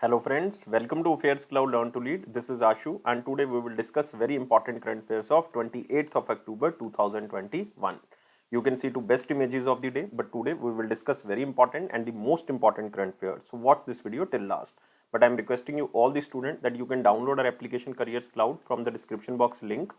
Hello friends, welcome to AffairsCloud Learn to Lead. This is Ashu and today we will discuss very important current affairs of 28th of October 2021. You can see two best images of the day, but today we will discuss very important and the most important current affairs. So watch this video till last. But I am requesting you all the students that you can download our application Careers Cloud from the description box link.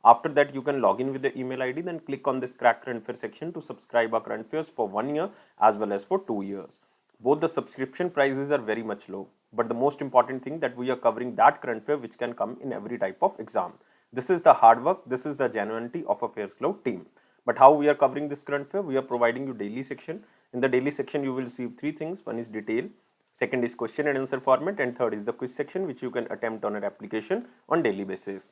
After that, you can log in with the email ID, then click on this crack current affairs section to subscribe our current affairs for 1 year as well as for 2 years. Both the subscription prices are very much low, but the most important thing that we are covering that current affair which can come in every type of exam. This is the hard work, this is the genuinity of AffairsCloud team. But how we are covering this current affair? We are providing you daily section. In the daily section, you will receive three things. One is detail, second is question and answer format, and third is the quiz section which you can attempt on an application on daily basis.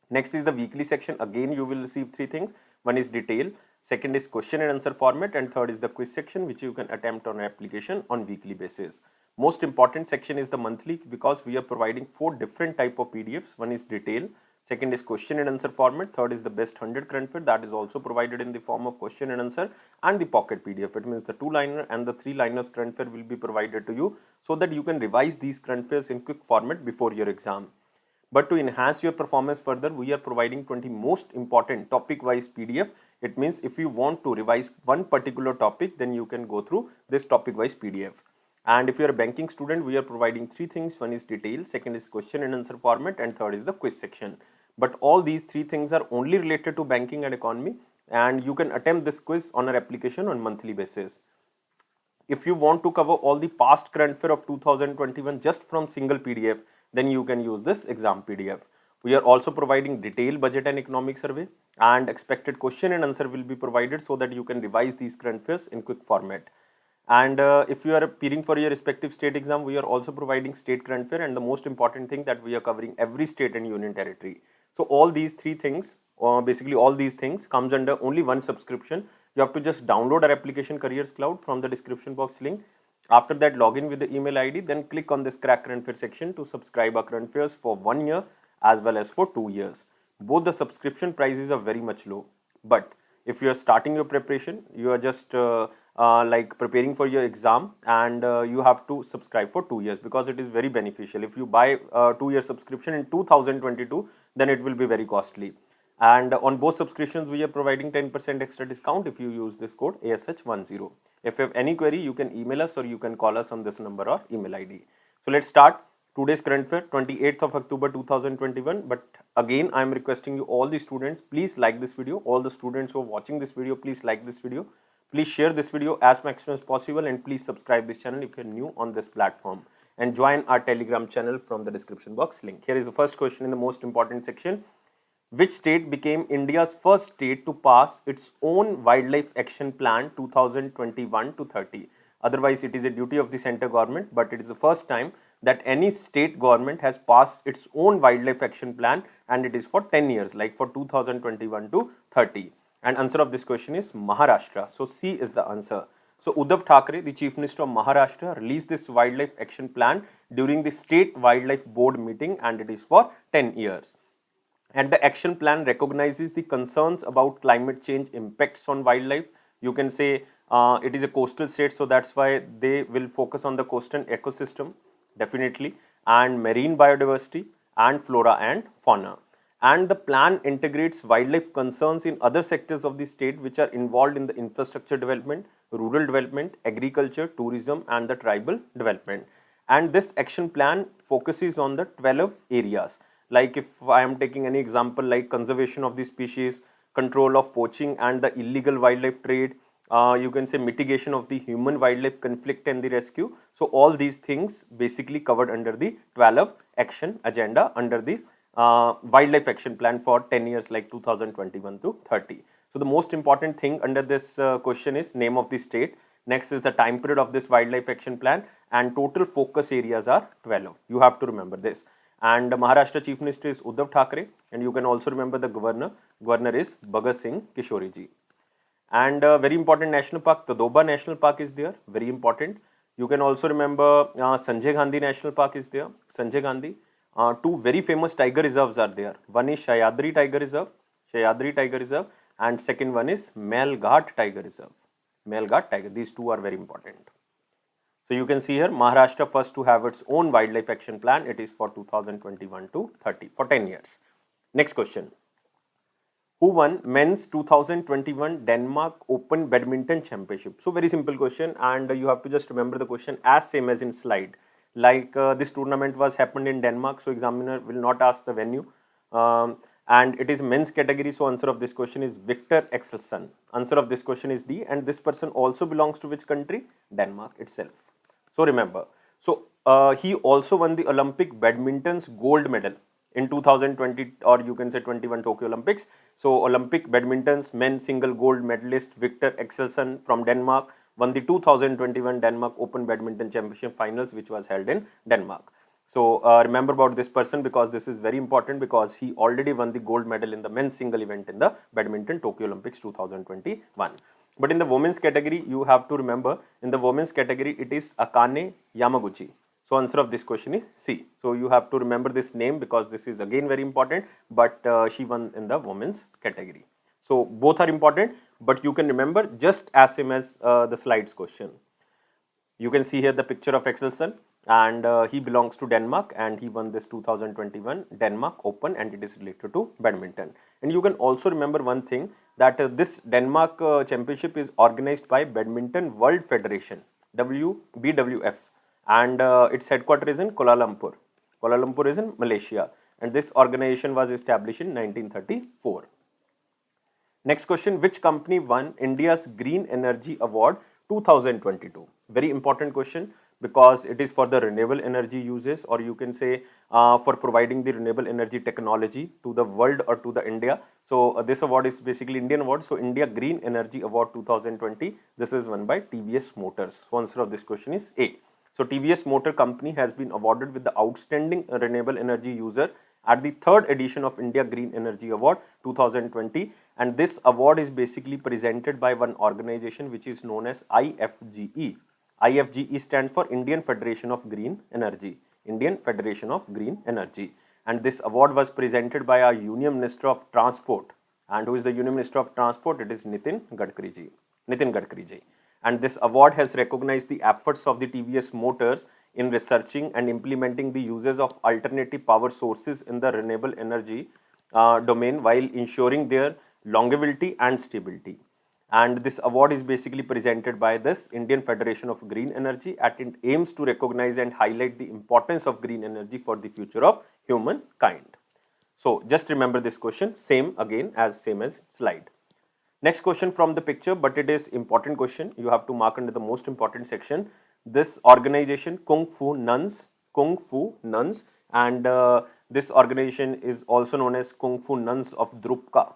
Next is the weekly section. Again, you will receive three things. One is detail, second is question and answer format, and third is the quiz section which you can attempt on an application on weekly basis. Most important section is the monthly because we are providing four different type of PDFs. One is detail, second is question and answer format, third is the best 100 current affair that is also provided in the form of question and answer, and the pocket PDF. It means the 2-liner and the 3-liners current affair will be provided to you so that you can revise these current affairs in quick format before your exam. But to enhance your performance further, we are providing 20 most important topic-wise PDF. It means if you want to revise one particular topic, then you can go through this topic-wise PDF. And if you are a banking student, we are providing three things. One is detail, second is question and answer format, and third is the quiz section. But all these three things are only related to banking and economy, and you can attempt this quiz on our application on monthly basis. If you want to cover all the past current affair of 2021 just from single PDF, then you can use this exam PDF. We are also providing detailed budget and economic survey, and expected question and answer will be provided so that you can revise these current affairs in quick format. And if you are appearing for your respective state exam, we are also providing state current affair, and the most important thing that we are covering every state and union territory. So all these three things, basically all these things comes under only one subscription. You have to just download our application Careers Cloud from the description box link. After that, log in with the email ID, then click on this crack current affair section to subscribe our current affairs for 1 year as well as for 2 years. Both the subscription prices are very much low, but if you are starting your preparation, you are just like preparing for your exam, and you have to subscribe for 2 years because it is very beneficial. If you buy a 2-year subscription in 2022, then it will be very costly. And on both subscriptions, we are providing 10% extra discount if you use this code ASH10. If you have any query, you can email us or you can call us on this number or email ID. So let's start today's current affair, 28th of October 2021. But again, I am requesting you all the students, please like this video. All the students who are watching this video, please like this video. Please share this video as maximum as possible, and please subscribe this channel if you are new on this platform, and join our Telegram channel from the description box link. Here is the first question in the most important section. Which state became India's first state to pass its own Wildlife Action Plan 2021 to 30? Otherwise, it is a duty of the center government, but it is the first time that any state government has passed its own Wildlife Action Plan, and it is for 10 years, like for 2021 to 30. And answer of this question is Maharashtra. So C is the answer. So Uddhav Thackeray, the Chief Minister of Maharashtra, released this Wildlife Action Plan during the State Wildlife Board meeting, and it is for 10 years. And the action plan recognizes the concerns about climate change impacts on wildlife. You can say it is a coastal state, so that's why they will focus on the coastal ecosystem, definitely, and marine biodiversity and flora and fauna. And the plan integrates wildlife concerns in other sectors of the state which are involved in the infrastructure development, rural development, agriculture, tourism, and the tribal development. And this action plan focuses on the 12 areas. Like if I am taking any example like conservation of the species, control of poaching and the illegal wildlife trade, you can say mitigation of the human wildlife conflict and the rescue. So all these things basically covered under the 12 action agenda under the wildlife action plan for 10 years like 2021 to 30. So the most important thing under this question is name of the state. Next is the time period of this wildlife action plan, and total focus areas are 12. You have to remember this. And the Maharashtra Chief Minister is Uddhav Thackeray, and you can also remember the governor. Governor is Bhagat Singh Kishori ji. And very important national park, Tadoba National Park is there, very important. You can also remember Sanjay Gandhi National Park is there, Sanjay Gandhi. Two very famous tiger reserves are there. One is Sahyadri Tiger Reserve, and second one is Melghat Tiger Reserve. Melghat Tiger, these two are very important. So you can see here Maharashtra first to have its own wildlife action plan. It is for 2021 to 30 for 10 years. Next question. Who won men's 2021 Denmark Open Badminton Championship? So very simple question, and you have to just remember the question as same as in slide. Like this tournament was happened in Denmark, so examiner will not ask the venue. And it is men's category, so answer of this question is Victor Axelsen. Answer of this question is D, and this person also belongs to which country? Denmark itself. So remember, so he also won the Olympic badminton's gold medal in 2020, or you can say 21 Tokyo Olympics. So Olympic badminton's men's single gold medalist Victor Axelsen from Denmark won the 2021 Denmark Open Badminton Championship finals, which was held in Denmark. So remember about this person, because this is very important, because he already won the gold medal in the men's single event in the badminton Tokyo Olympics 2021. But in the women's category, you have to remember, in the women's category, it is Akane Yamaguchi. So answer of this question is C. So you have to remember this name, because this is again very important, but she won in the women's category. So both are important, but you can remember just as same as the slides question. You can see here the picture of Axelsen, and he belongs to Denmark, and he won this 2021 Denmark Open, and it is related to badminton. And you can also remember one thing, that this Denmark championship is organized by Badminton World Federation, BWF, and its headquarters is in Kuala Lumpur. Kuala Lumpur is in Malaysia, and this organization was established in 1934. Next question, which company won India's Green Energy Award 2022? Very important question, because it is for the renewable energy uses, or you can say for providing the renewable energy technology to the world or to the India. So this award is basically Indian award. So India Green Energy Award 2020, this is won by TVS Motors. So answer of this question is A. So TVS Motor Company has been awarded with the Outstanding Renewable Energy User at the 3rd edition of India Green Energy Award 2020, and this award is basically presented by one organization which is known as IFGE. IFGE stands for Indian Federation of Green Energy. Indian Federation of Green Energy. And this award was presented by our Union Minister of Transport. And who is the Union Minister of Transport? It is Nitin Gadkari. And this award has recognized the efforts of the TVS Motors in researching and implementing the uses of alternative power sources in the renewable energy domain, while ensuring their longevity and stability. And this award is basically presented by this Indian Federation of Green Energy, and it aims to recognize and highlight the importance of green energy for the future of humankind. So just remember this question, same as slide. Next question from the picture, but it is important question. You have to mark under the most important section. This organization, Kung Fu Nuns, and this organization is also known as Kung Fu Nuns of Drupka,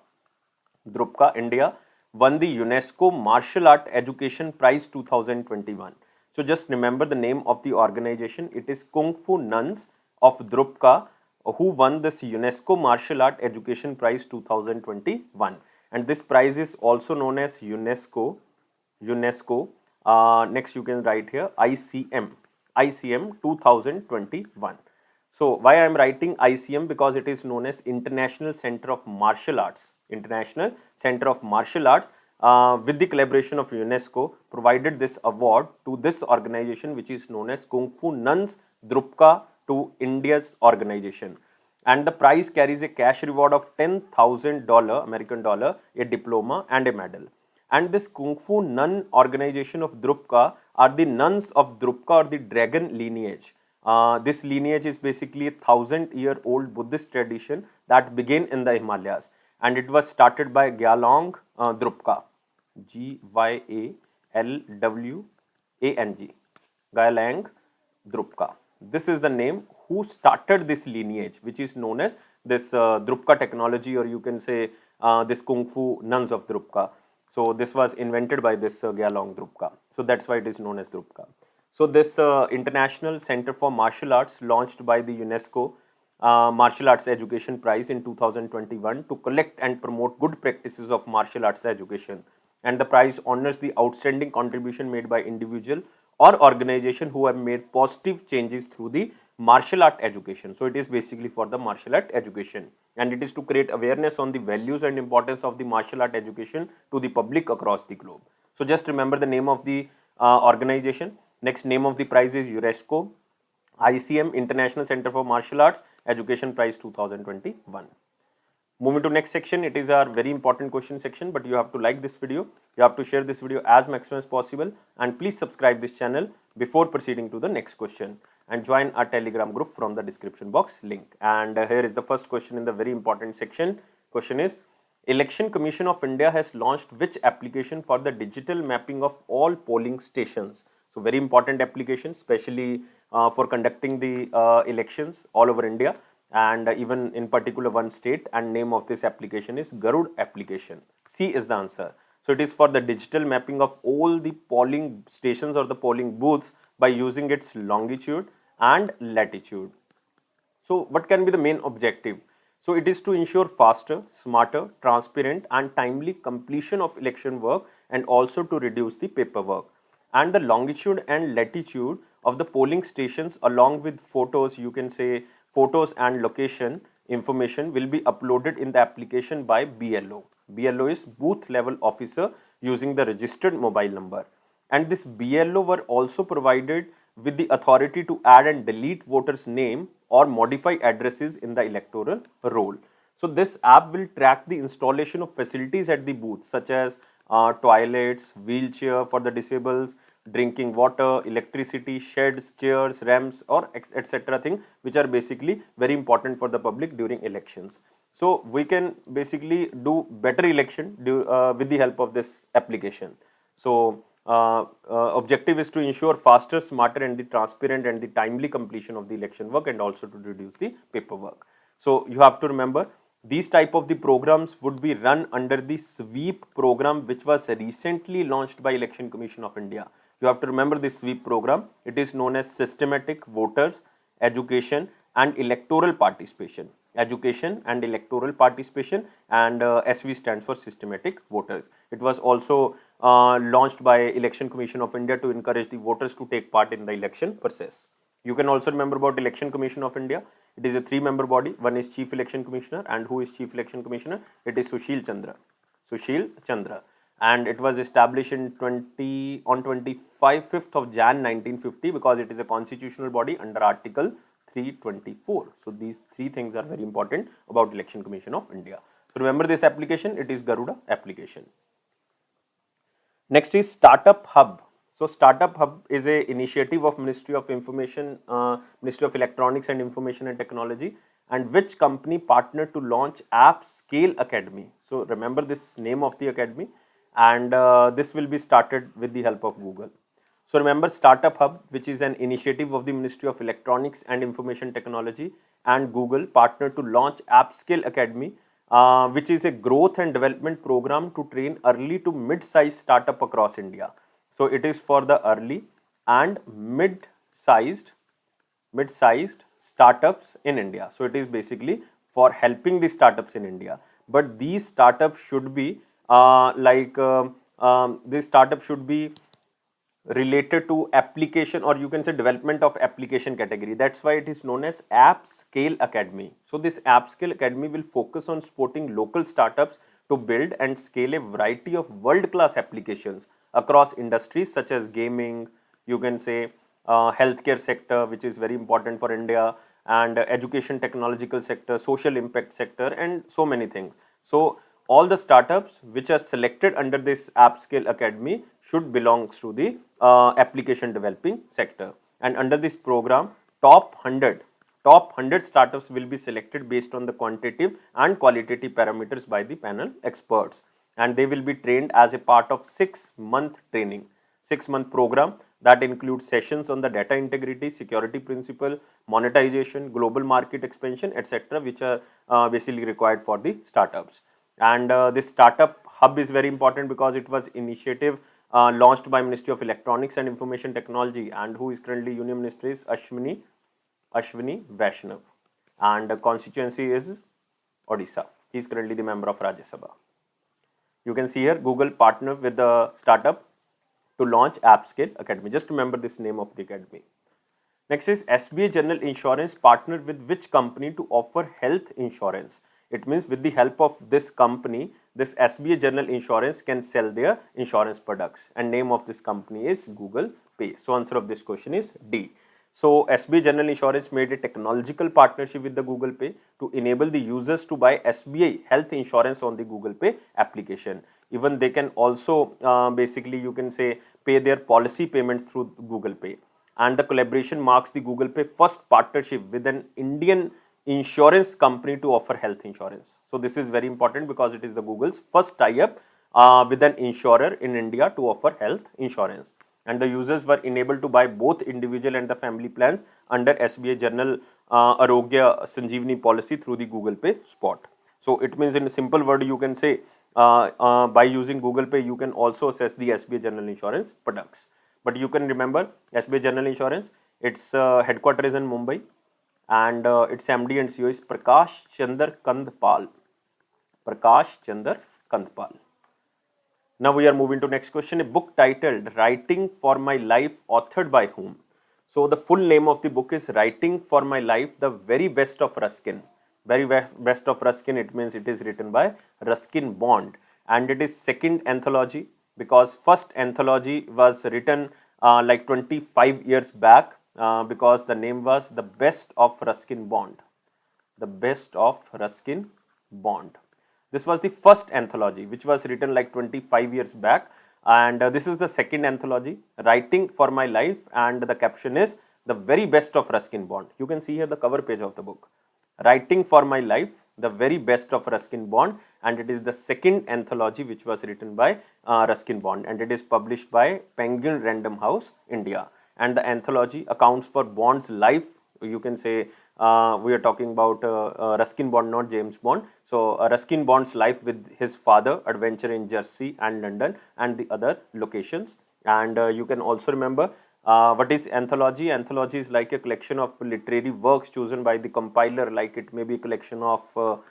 India, won the UNESCO Martial Art Education Prize 2021. So just remember the name of the organization. It is Kung Fu Nuns of Drupka, who won this UNESCO Martial Art Education Prize 2021. And this prize is also known as UNESCO. Next you can write here ICM 2021. So why I am writing ICM? Because it is known as International Center of Martial Arts. International Center of Martial Arts, with the collaboration of UNESCO, provided this award to this organization, which is known as Kung Fu Nuns Drupka, to India's organization. And the prize carries a cash reward of $10,000 American dollar, a diploma, and a medal. And this Kung Fu Nun organization of Drupka are the nuns of Drupka, or the dragon lineage. This lineage is basically a 1,000-year-old Buddhist tradition that began in the Himalayas, and it was started by Gyalwang Drupka, Gyalwang, Gyalwang Drupka. This is the name who started this lineage, which is known as this Drupka technology, or you can say this Kung Fu Nuns of Drupka. So this was invented by this Gyalwang Drupka. So that's why it is known as Drupka. So this International Center for Martial Arts, launched by the UNESCO Martial Arts Education Prize in 2021 to collect and promote good practices of martial arts education. And the prize honors the outstanding contribution made by individual or organization who have made positive changes through the martial art education. So it is basically for the martial art education, and it is to create awareness on the values and importance of the martial art education to the public across the globe. So just remember the name of the organization. Next name of the prize is UNESCO ICM International Center for Martial Arts Education Prize 2021. Moving to next section, it is our very important question section, but you have to like this video, you have to share this video as maximum as possible, and please subscribe this channel before proceeding to the next question, and join our Telegram group from the description box link. And here is the first question in the very important section. Question is, Election Commission of India has launched which application for the digital mapping of all polling stations? So very important application, especially for conducting the elections all over India, and even in particular one state, and name of this application is Garud application. C is the answer. So it is for the digital mapping of all the polling stations or the polling booths by using its longitude and latitude. So what can be the main objective? So it is to ensure faster, smarter, transparent and timely completion of election work, and also to reduce the paperwork. And the longitude and latitude of the polling stations along with photos, you can say photos and location information, will be uploaded in the application by BLO. BLO is booth level officer using the registered mobile number. And this BLO were also provided with the authority to add and delete voters' name or modify addresses in the electoral roll. So this app will track the installation of facilities at the booth, such as toilets, wheelchair for the disabled, drinking water, electricity, sheds, chairs, ramps, or etc. thing, which are basically very important for the public during elections. So we can basically do better election with the help of this application. So objective is to ensure faster, smarter and the transparent and the timely completion of the election work, and also to reduce the paperwork. So you have to remember, these type of the programs would be run under the SWEEP program, which was recently launched by Election Commission of India. You have to remember this SWEEP program. It is known as Systematic Voters Education and Electoral Participation. Education and Electoral Participation, and SV stands for Systematic Voters. It was also launched by Election Commission of India to encourage the voters to take part in the election process. You can also remember about Election Commission of India. It is a 3-member body. One is Chief Election Commissioner, and who is Chief Election Commissioner? It is Sushil Chandra. Sushil Chandra. And it was established in 5th of Jan 1950, because it is a constitutional body under Article 324. So these three things are very important about Election Commission of India. So remember this application, it is Garuda application. Next is Startup Hub. So Startup Hub is a initiative of Ministry of Information, Ministry of Electronics and Information and Technology, and which company partnered to launch Appscale Academy. So remember this name of the academy, and this will be started with the help of Google. So remember, Startup Hub, which is an initiative of the Ministry of Electronics and Information Technology and Google, partnered to launch Appscale Academy, which is a growth and development program to train early to mid-sized startup across India. So it is for the early and mid-sized startups in India. So it is basically for helping the startups in India. But these startups should be this startup should be related to application, or you can say development of application category. That's why it is known as Appscale Academy. So this Appscale Academy will focus on supporting local startups to build and scale a variety of world-class applications across industries such as gaming, you can say healthcare sector, which is very important for India, and education technological sector, social impact sector, and so many things. So all the startups which are selected under this Appscale Academy should belong to the application developing sector. And under this program, top 100 startups will be selected based on the quantitative and qualitative parameters by the panel experts, and they will be trained as a part of 6-month training, 6-month program that includes sessions on the data integrity, security principle, monetization, global market expansion, etc., which are basically required for the startups. And this Startup Hub is very important because it was initiative launched by Ministry of Electronics and Information Technology, and who is currently Union Minister is Ashwini Vaishnav, and the constituency is Odisha. He is currently the member of Rajya Sabha. You can see here Google partnered with the startup to launch Appscale Academy. Just remember this name of the academy. Next is SBI General Insurance partnered with which company to offer health insurance? It means with the help of this company, this SBI General Insurance can sell their insurance products, and name of this company is Google pay. So answer of this question is D. So SBI General Insurance made a technological partnership with the Google Pay to enable the users to buy SBI health insurance on the Google Pay application. Even they can also basically you can say pay their policy payments through Google Pay. And the collaboration marks the Google Pay first partnership with an Indian insurance company to offer health insurance. So this is very important because it is the Google's first tie-up with an insurer in India to offer health insurance. And the users were enabled to buy both individual and the family plans under SBI General Arogya Sanjeevani policy through the Google Pay Spot. So it means in a simple word you can say by using Google Pay you can also access the SBI General Insurance products. But you can remember SBI General Insurance, its headquarters is in Mumbai and its MD and CEO is Prakash Chandra Kandpal. Prakash Chandra Kandpal. Now we are moving to next question. A book titled Writing for My Life, authored by whom? So the full name of the book is Writing for My Life, the Very Best of Ruskin. Very Best of Ruskin, it means it is written by Ruskin Bond. And it is second anthology because first anthology was written like 25 years back because the name was The Best of Ruskin Bond. The Best of Ruskin Bond. This was the first anthology which was written like 25 years back, and this is the second anthology, Writing for My Life, and the caption is The Very Best of Ruskin Bond. You can see here the cover page of the book. Writing for My Life, The Very Best of Ruskin Bond, and it is the second anthology which was written by Ruskin Bond, and it is published by Penguin Random House, India. And the anthology accounts for Bond's life. You can say we are talking about Ruskin Bond, not James Bond. So Ruskin Bond's life with his father, adventure in Jersey and London and the other locations. And you can also remember what is anthology? Anthology is like a collection of literary works chosen by the compiler, like it may be a collection of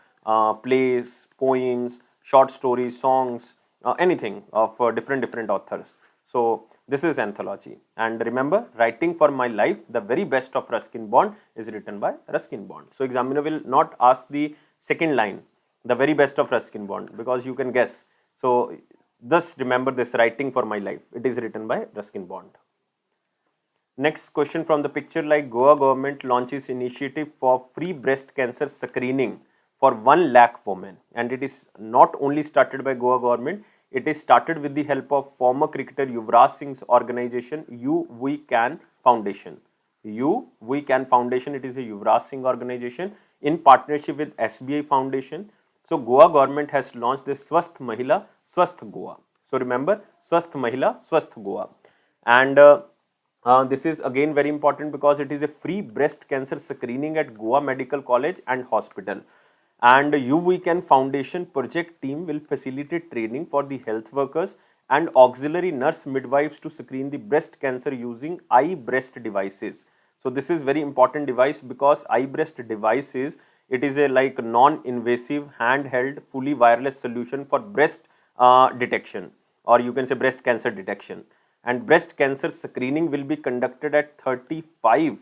plays, poems, short stories, songs, anything of different authors. So this is anthology. And remember, Writing for My Life, The Very Best of Ruskin Bond is written by Ruskin Bond. So examiner will not ask the second line, The Very Best of Ruskin Bond, because you can guess. So thus remember this, Writing for My Life. It is written by Ruskin Bond. Next question from the picture, like Goa government launches initiative for free breast cancer screening for 1 lakh women. And it is not only started by Goa government, it is started with the help of former cricketer Yuvraj Singh's organization, We Can Foundation. We Can Foundation, it is a Yuvraj Singh organization in partnership with SBI Foundation. So Goa government has launched this Swasth Mahila, Swasth Goa. So remember, Swasth Mahila, Swasth Goa. And this is again very important because it is a free breast cancer screening at Goa Medical College and Hospital. And We Can Foundation project team will facilitate training for the health workers and auxiliary nurse midwives to screen the breast cancer using iBreast devices. So this is very important device because iBreast devices, it is a like non-invasive handheld fully wireless solution for breast detection, or you can say breast cancer detection. And breast cancer screening will be conducted at 35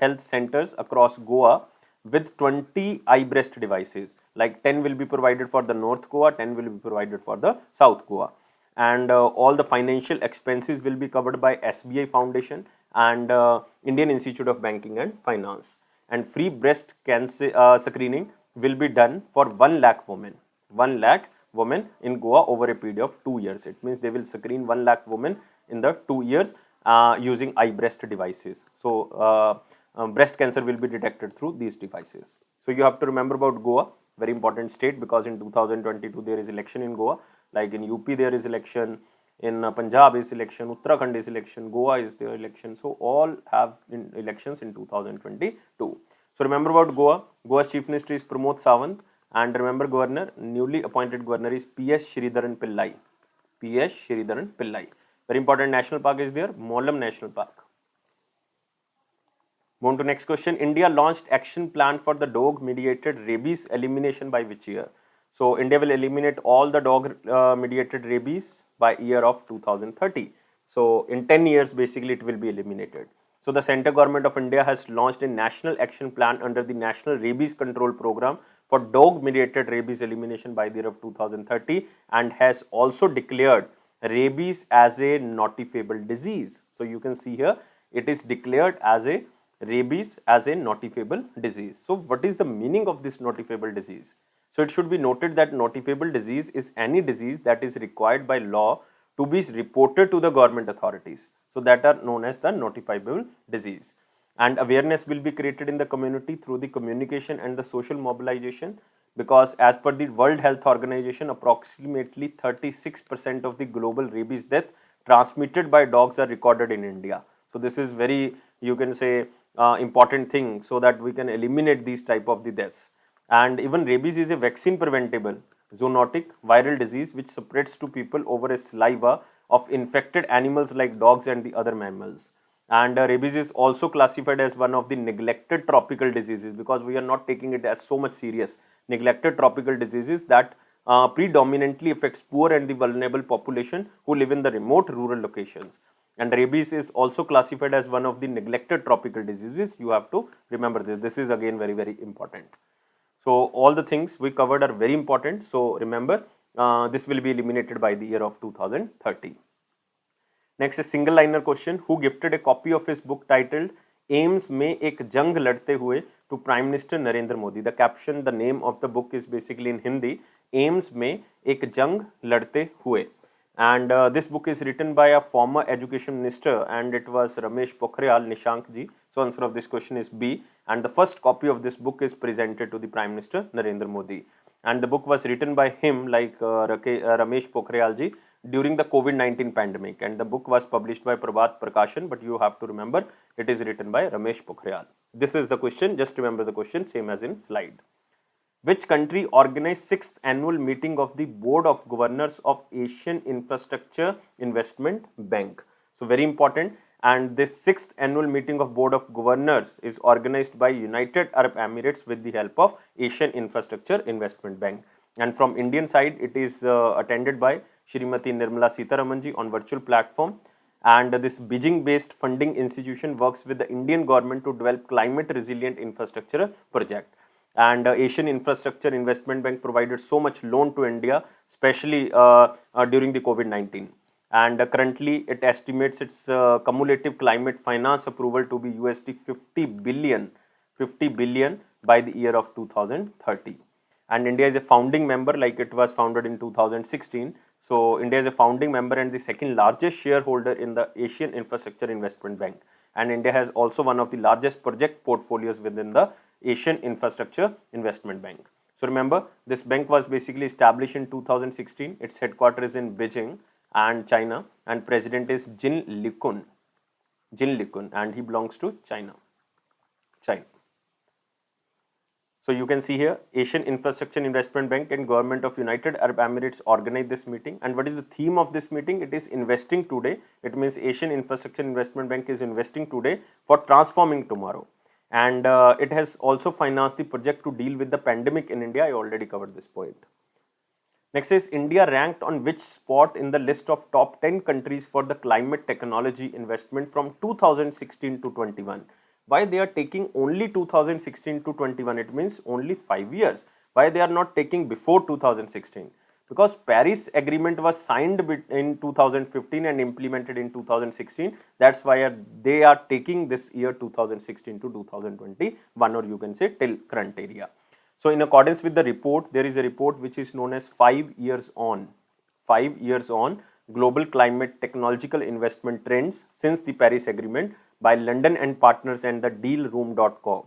health centers across Goa with 20 iBreast devices. Like 10 will be provided for the North Goa, 10 will be provided for the South Goa. And all the financial expenses will be covered by SBI Foundation and Indian Institute of Banking and Finance. And free breast cancer screening will be done for 1 lakh women. 1 lakh women in Goa over a period of 2 years. It means they will screen 1 lakh women in the 2 years using iBreast devices. So breast cancer will be detected through these devices. So you have to remember about Goa, very important state, because in 2022 there is election in Goa. Like in UP there is election, in Punjab is election, Uttarakhand is election, Goa is their election. So all have elections in 2022. So remember about Goa. Goa's chief minister is Pramod Sawant. And remember governor, newly appointed governor is P.S. Sridharan Pillai. P.S. Sridharan Pillai. Very important national park is there, Molam National Park. Move to next question. India launched action plan for the dog-mediated rabies elimination by which year? So India will eliminate all the dog-mediated rabies by year of 2030. So in 10 years, basically it will be eliminated. So the central government of India has launched a national action plan under the National Rabies Control Program for dog-mediated rabies elimination by the year of 2030 and has also declared rabies as a notifiable disease. So you can see here, it is declared as a rabies as a notifiable disease. So what is the meaning of this notifiable disease? So it should be noted that notifiable disease is any disease that is required by law to be reported to the government authorities. So that are known as the notifiable disease. And awareness will be created in the community through the communication and the social mobilization, because as per the World Health Organization, approximately 36% of the global rabies death transmitted by dogs are recorded in India. So this is very, you can say, important thing, so that we can eliminate these type of the deaths. And even rabies is a vaccine preventable zoonotic viral disease which spreads to people over a saliva of infected animals like dogs and the other mammals. And rabies is also classified as one of the neglected tropical diseases, because we are not taking it as so much serious. Neglected tropical diseases that predominantly affects poor and the vulnerable population who live in the remote rural locations. And rabies is also classified as one of the neglected tropical diseases. You have to remember this. This is again very, very important. So all the things we covered are very important. So remember, this will be eliminated by the year of 2030. Next is single liner question. Who gifted a copy of his book titled AIIMS में एक जंग लड़ते हुए to Prime Minister Narendra Modi? The caption, the name of the book is basically in Hindi, AIIMS में एक जंग लड़ते हुए. And this book is written by a former education minister, and it was Ramesh Pokhriyal Nishank ji. So answer of this question is B. And the first copy of this book is presented to the Prime Minister Narendra Modi. And the book was written by him, like Ramesh Pokhriyal ji, during the COVID-19 pandemic. And the book was published by Prabhat Prakashan, but you have to remember it is written by Ramesh Pokhriyal. This is the question. Just remember the question, same as in slide. Which country organized 6th annual meeting of the Board of Governors of Asian Infrastructure Investment Bank? So very important. And this 6th annual meeting of Board of Governors is organized by United Arab Emirates with the help of Asian Infrastructure Investment Bank. And from Indian side, it is attended by Shrimati Nirmala Sitharamanji on virtual platform. And this Beijing-based funding institution works with the Indian government to develop climate resilient infrastructure project. And Asian Infrastructure Investment Bank provided so much loan to India, especially during the COVID-19. And currently it estimates its cumulative climate finance approval to be USD 50 billion by the year of 2030. And India is a founding member, like it was founded in 2016. So India is a founding member and the second largest shareholder in the Asian Infrastructure Investment Bank. And India has also one of the largest project portfolios within the Asian Infrastructure Investment Bank. So remember, this bank was basically established in 2016. Its headquarters is in Beijing and China, and president is Jin Likun, and he belongs to China. So you can see here, Asian Infrastructure Investment Bank and Government of United Arab Emirates organized this meeting. And what is the theme of this meeting? It is investing today. It means Asian Infrastructure Investment Bank is investing today for transforming tomorrow. And it has also financed the project to deal with the pandemic in India. I already covered this point. Next is India ranked on which spot in the list of top 10 countries for the climate technology investment from 2016 to 21. Why they are taking only 2016 to 21? It means only 5 years. Why they are not taking before 2016? Because Paris Agreement was signed in 2015 and implemented in 2016. That's why they are taking this year 2016 to 2021, or you can say till current area. So in accordance with the report, there is a report which is known as 5 years on. 5 years on global climate technological investment trends since the Paris Agreement by London and Partners and the dealroom.com.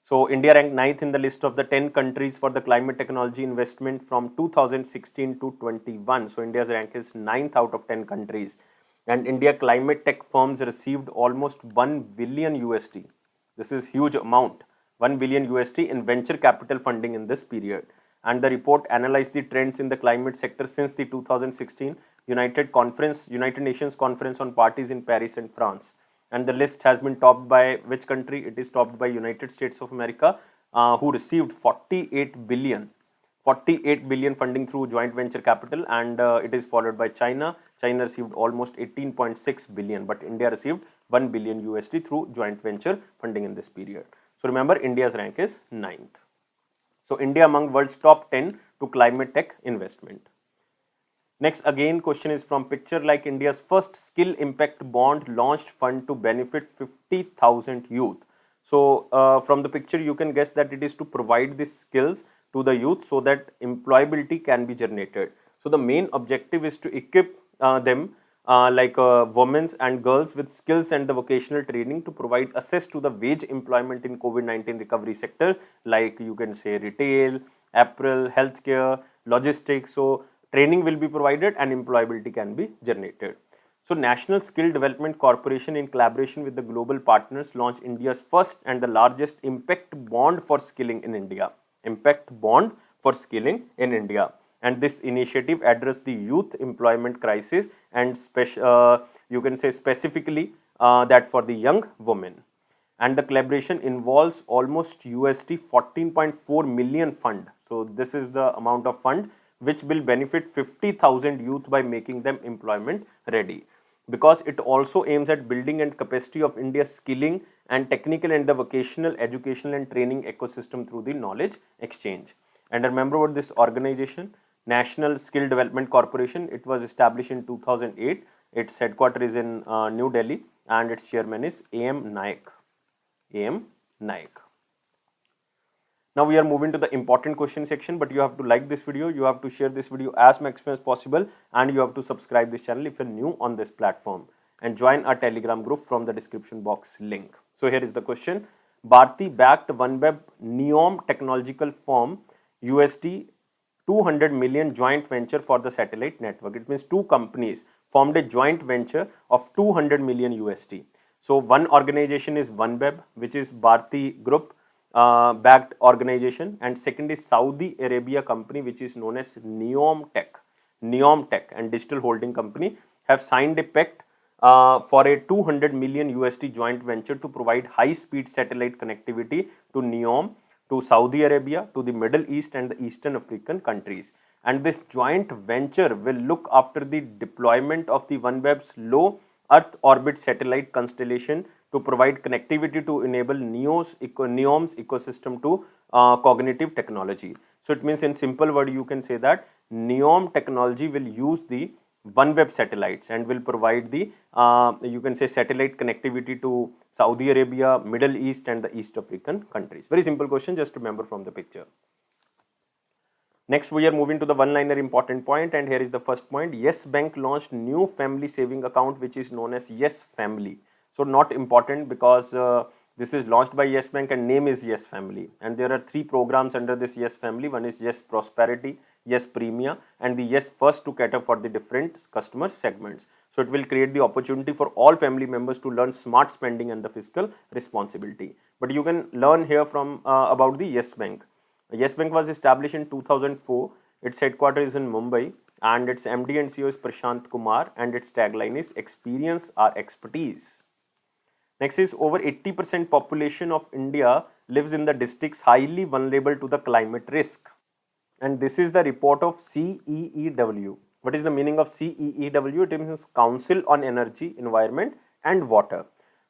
So India ranked 9th in the list of the 10 countries for the climate technology investment from 2016 to 21. So India's rank is 9th out of 10 countries. And India climate tech firms received almost 1 billion USD. This is huge amount. 1 billion USD in venture capital funding in this period. And the report analyzed the trends in the climate sector since the 2016 United Nations Conference on Parties in Paris and France. And the list has been topped by which country? It is topped by United States of America, who received 48 billion funding through joint venture capital, and it is followed by China. China received almost 18.6 billion, but India received 1 billion USD through joint venture funding in this period. So remember, India's rank is 9th. So India among world's top 10 to climate tech investment. Next, again, question is from picture, like India's first skill impact bond launched fund to benefit 50,000 youth. So from the picture, you can guess that it is to provide these skills to the youth so that employability can be generated. So the main objective is to equip them like women and girls with skills and the vocational training to provide access to the wage employment in COVID-19 recovery sectors, like you can say retail, apparel, healthcare, logistics. So training will be provided and employability can be generated. So National Skill Development Corporation, in collaboration with the global partners, launched India's first and the largest impact bond for skilling in India. Impact bond for skilling in India. And this initiative addressed the youth employment crisis and you can say specifically that for the young women. And the collaboration involves almost USD 14.4 million fund. So this is the amount of fund which will benefit 50,000 youth by making them employment ready, because it also aims at building and capacity of India's skilling and technical and the vocational educational and training ecosystem through the knowledge exchange. And remember what this organization, National Skill Development Corporation, it was established in 2008. Its headquarters is in New Delhi and its chairman is A.M. Naik. A.M. Naik. Now we are moving to the important question section, but you have to like this video, you have to share this video as much as possible, and you have to subscribe this channel if you're new on this platform, and join our Telegram group from the description box link. So here is the question. Bharti backed OneWeb Neom technological firm USD 200 million joint venture for the satellite network. It means two companies formed a joint venture of 200 million USD. So one organization is OneWeb, which is Bharti Group backed organization, and second is Saudi Arabia company which is known as Neom Tech. Neom Tech and Digital Holding Company have signed a pact for a 200 million USD joint venture to provide high-speed satellite connectivity to Neom, to Saudi Arabia, to the Middle East and the Eastern African countries. And this joint venture will look after the deployment of the OneWeb's low Earth orbit satellite constellation to provide connectivity to enable Neom's ecosystem to cognitive technology. So it means in simple word you can say that Neom technology will use the OneWeb satellites and will provide the you can say satellite connectivity to Saudi Arabia, Middle East and the East African countries. Very simple question, just remember from the picture. Next, we are moving to the one-liner important point, and here is the first point. Yes Bank launched new family saving account which is known as Yes Family. So not important because this is launched by Yes Bank and name is Yes Family. And there are three programs under this Yes Family. One is Yes Prosperity, Yes Premia and the Yes First to cater for the different customer segments. So it will create the opportunity for all family members to learn smart spending and the fiscal responsibility. But you can learn here from about the Yes Bank. Yes Bank was established in 2004. Its headquarters is in Mumbai and its MD and CEO is Prashant Kumar and its tagline is experience our expertise. Next is over 80% population of India lives in the districts highly vulnerable to the climate risk. And this is the report of CEEW. What is the meaning of CEEW? It means Council on Energy, Environment and Water.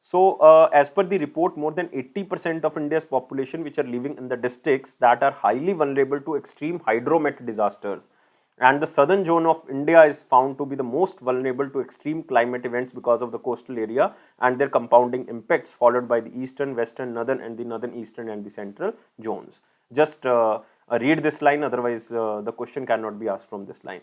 So as per the report, more than 80% of India's population which are living in the districts that are highly vulnerable to extreme hydromet disasters. And the southern zone of India is found to be the most vulnerable to extreme climate events because of the coastal area and their compounding impacts, followed by the eastern, western, northern and the northern, eastern and the central zones. Just read this line, otherwise the question cannot be asked from this line.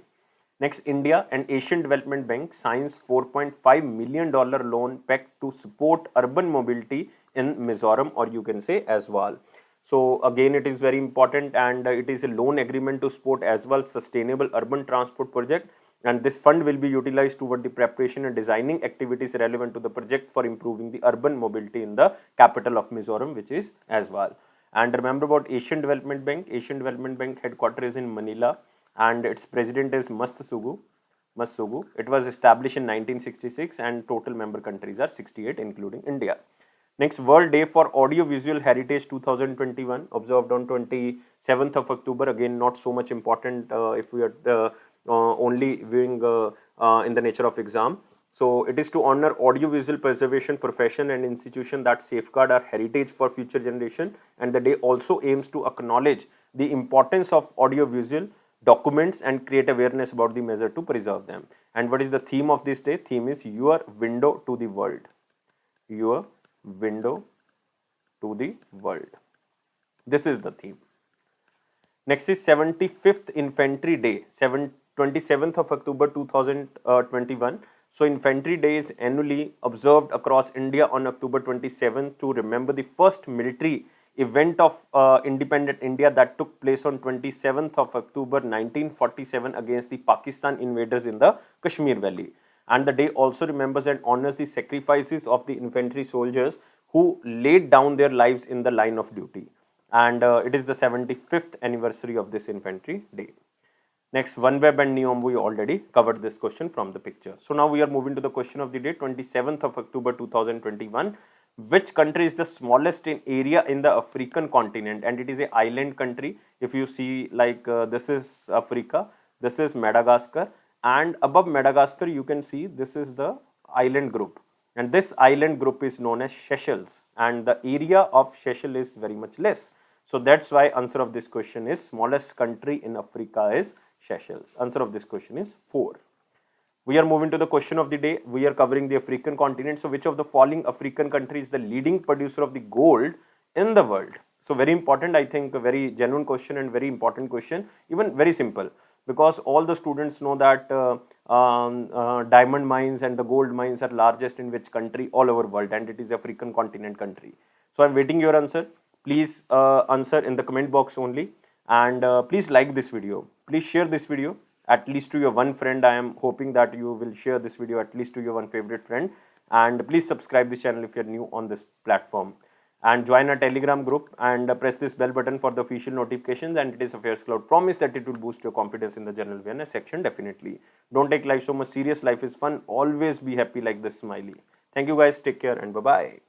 Next, India and Asian Development Bank signs $4.5 million loan pact to support urban mobility in Mizoram, or you can say Aswal. So again, it is very important, and it is a loan agreement to support Aswal sustainable urban transport project, and this fund will be utilized toward the preparation and designing activities relevant to the project for improving the urban mobility in the capital of Mizoram, which is Aswal. And remember about Asian Development Bank. Asian Development Bank headquarters is in Manila and its president is Mastsugu. It was established in 1966 and total member countries are 68 including India. Next, World Day for Audiovisual Heritage 2021 observed on 27th of October. Again, not so much important if we are only viewing in the nature of exam. So it is to honor audiovisual preservation profession and institution that safeguard our heritage for future generation, and the day also aims to acknowledge the importance of audiovisual documents and create awareness about the measure to preserve them. And what is the theme of this day? Theme is Your Window to the World. Your Window to the World. This is the theme. Next is 75th Infantry Day, 27th of October 2021. So Infantry Day is annually observed across India on October 27th to remember the first military event of independent India that took place on 27th of October 1947 against the Pakistan invaders in the Kashmir Valley. And the day also remembers and honors the sacrifices of the infantry soldiers who laid down their lives in the line of duty. And it is the 75th anniversary of this Infantry Day. Next, OneWeb and NEOM, we already covered this question from the picture. So now we are moving to the question of the day, 27th of October 2021. Which country is the smallest in area in the African continent? And it is an island country. If you see, like this is Africa, this is Madagascar, and above Madagascar you can see this is the island group. And this island group is known as Seychelles, and the area of Seychelles is very much less. So that's why answer of this question is smallest country in Africa is Seychelles. Answer of this question is 4. We are moving to the question of the day. We are covering the African continent. So which of the following African country is the leading producer of the gold in the world? So very important, I think, a very genuine question and very important question, even very simple, because all the students know that diamond mines and the gold mines are largest in which country? All over world, and it is African continent country. So I'm waiting your answer. Please answer in the comment box only, and please like this video. Please share this video at least to your one friend. I am hoping that you will share this video at least to your one favorite friend, and please subscribe this channel if you are new on this platform, and join our Telegram group and press this bell button for the official notifications. And it is AffairsCloud promise that it will boost your confidence in the general awareness section. Definitely don't take life so much serious. Life is fun. Always be happy like this smiley. Thank you guys. Take care and bye bye.